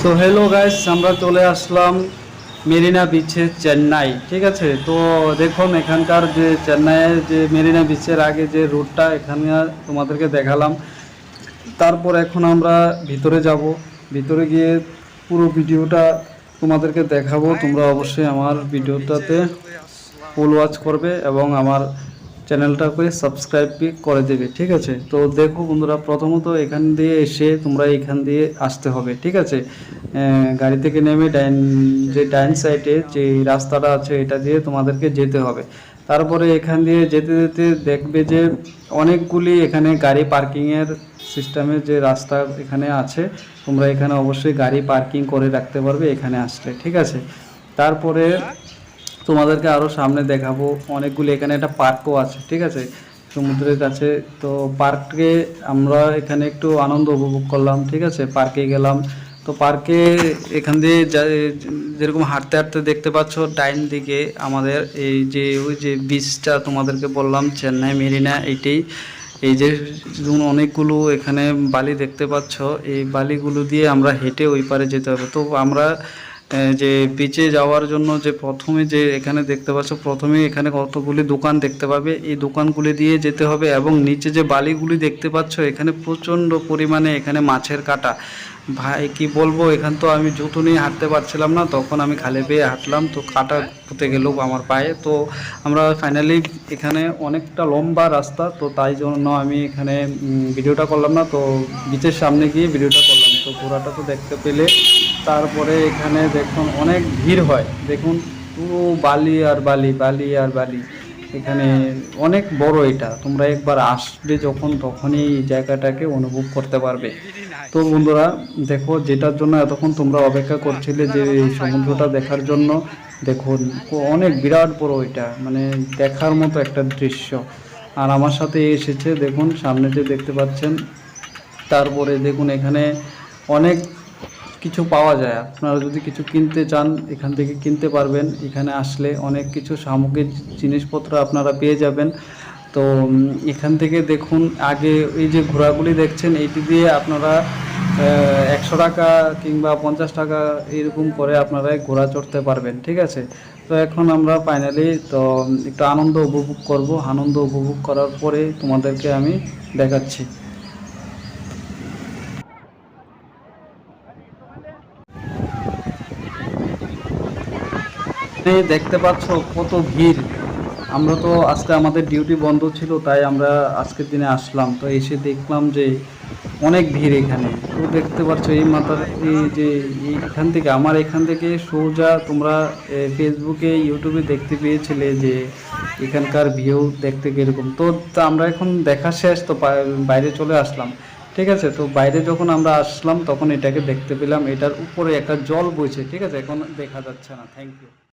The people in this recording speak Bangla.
সো হ্যালো গাইস, আমরা চলে আসলাম মেরিনা বিচে, চেন্নাই। ঠিক আছে, তো দেখুন এখানকার যে চেন্নাইয়ের যে মেরিনা বিচের আগে যে রুটটা এখানে তোমাদেরকে দেখালাম। তারপর এখন আমরা ভিতরে যাব, ভিতরে গিয়ে পুরো ভিডিওটা তোমাদেরকে দেখাবো। তোমরা অবশ্যই আমার ভিডিওটাতে ফুল ওয়াচ করবে এবং আমার চ্যানেলটাকে সাবস্ক্রাইব করে দেবে। ঠিক আছে, তো দেখো বন্ধুরা, প্রথমত এখান দিয়ে এসে তোমরা এখান দিয়ে আসতে হবে। ঠিক আছে, গাড়ি থেকে নেমে ডাইন সাইডে যে রাস্তাটা আছে এটা দিয়ে তোমাদেরকে যেতে হবে। তারপরে এখান দিয়ে যেতে যেতে দেখবে যে অনেকগুলি এখানে গাড়ি পার্কিংয়ের সিস্টেমের যে রাস্তা এখানে আছে। তোমরা এখানে অবশ্যই গাড়ি পার্কিং করে রাখতে পারবে এখানে আসলে। ঠিক আছে, তারপরে তোমাদেরকে আরও সামনে দেখাবো অনেকগুলি, এখানে একটা পার্কও আছে। ঠিক আছে, সমুদ্রের কাছে। তো পার্কে আমরা এখানে একটু আনন্দ উপভোগ করলাম। ঠিক আছে, পার্কে গেলাম। তো পার্কে এখান দিয়ে যেরকম হাঁটতে হাঁটতে দেখতে পাচ্ছ ডাইন দিকে আমাদের এই যে ওই যে বিচটা তোমাদেরকে বললাম চেন্নাই মেরিনা, এইটাই। এই যে অনেকগুলো এখানে বালি দেখতে পাচ্ছ, এই বালিগুলো দিয়ে আমরা হেঁটে ওই পারে যেতে হবে। তো আমরা যে বিচে যাওয়ার জন্য যে প্রথমে যে এখানে দেখতে পাচ্ছ, প্রথমে এখানে কতগুলি দোকান দেখতে পাবে, এই দোকানগুলি দিয়ে যেতে হবে। এবং নিচে যে বালিগুলি দেখতে পাচ্ছ এখানে প্রচণ্ড পরিমাণে এখানে মাছের কাঁটা। ভাই কি বলবো, এখান তো আমি জুতো নিয়ে হাঁটতে পারছিলাম না, তখন আমি খালি পেয়ে হাঁটলাম, তো কাঁটা পুঁতে গেল আমার পায়ে। তো আমরা ফাইনালি এখানে অনেকটা লম্বা রাস্তা, তো তাই জন্য আমি এখানে ভিডিওটা করলাম না, তো বিচের সামনে গিয়ে ভিডিওটা করলাম। তো ঘোড়াটা তো দেখতে পেলে। তারপরে এখানে দেখুন অনেক ভিড় হয়, দেখুন পুরো বালি আর বালি, বালি আর বালি। এখানে অনেক বড়, এটা তোমরা একবার আসবে যখন তখনই এই জায়গাটাকে অনুভব করতে পারবে। তো বন্ধুরা দেখো, যেটার জন্য এতক্ষণ তোমরা অপেক্ষা করছিলে যে এই সমুদ্রটা দেখার জন্য, দেখুন অনেক বিরাট বড়, এটা মানে দেখার মতো একটা দৃশ্য। আর আমার সাথে এসেছে, দেখুন সামনে যে দেখতে পাচ্ছেন। তারপরে দেখুন এখানে অনেক কিছু পাওয়া যায়, আপনারা যদি কিছু কিনতে চান এখান থেকে কিনতে পারবেন। এখানে আসলে অনেক কিছু সামগ্রিক জিনিসপত্র আপনারা পেয়ে যাবেন। তো এখান থেকে দেখুন আগে এই যে ঘোড়াগুলি দেখছেন, এইটি দিয়ে আপনারা 100 টাকা কিংবা 50 টাকা এরকম করে আপনারা ঘোড়া চড়তে পারবেন। ঠিক আছে, তো এখন আমরা ফাইনালি তো একটু আনন্দ উপভোগ করব। আনন্দ উপভোগ করার পরে তোমাদেরকে আমি দেখাচ্ছি। দেখতে পাচ্ছ কত ভিড়। আমরা তো আজকে আমাদের ডিউটি বন্ধ ছিল, তাই আমরা আজকের দিনে আসলাম। তো এসে দেখলাম যে অনেক ভিড় এখানে। তো দেখতে পাচ্ছ এই মাথার এই যে এখান থেকে আমার এখান থেকে সোজা তোমরা ফেসবুকে ইউটিউবে দেখতে পেয়েছিলে যে এখানকার ভিউ দেখতে কীরকম। তো আমরা এখন দেখা শেষ, তো বাইরে চলে আসলাম। ঠিক আছে, তো বাইরে যখন আমরা আসলাম তখন এটাকে দেখতে পেলাম, এটার উপরে একটা জল বইছে। ঠিক আছে, এখন দেখা যাচ্ছে না। Thank you.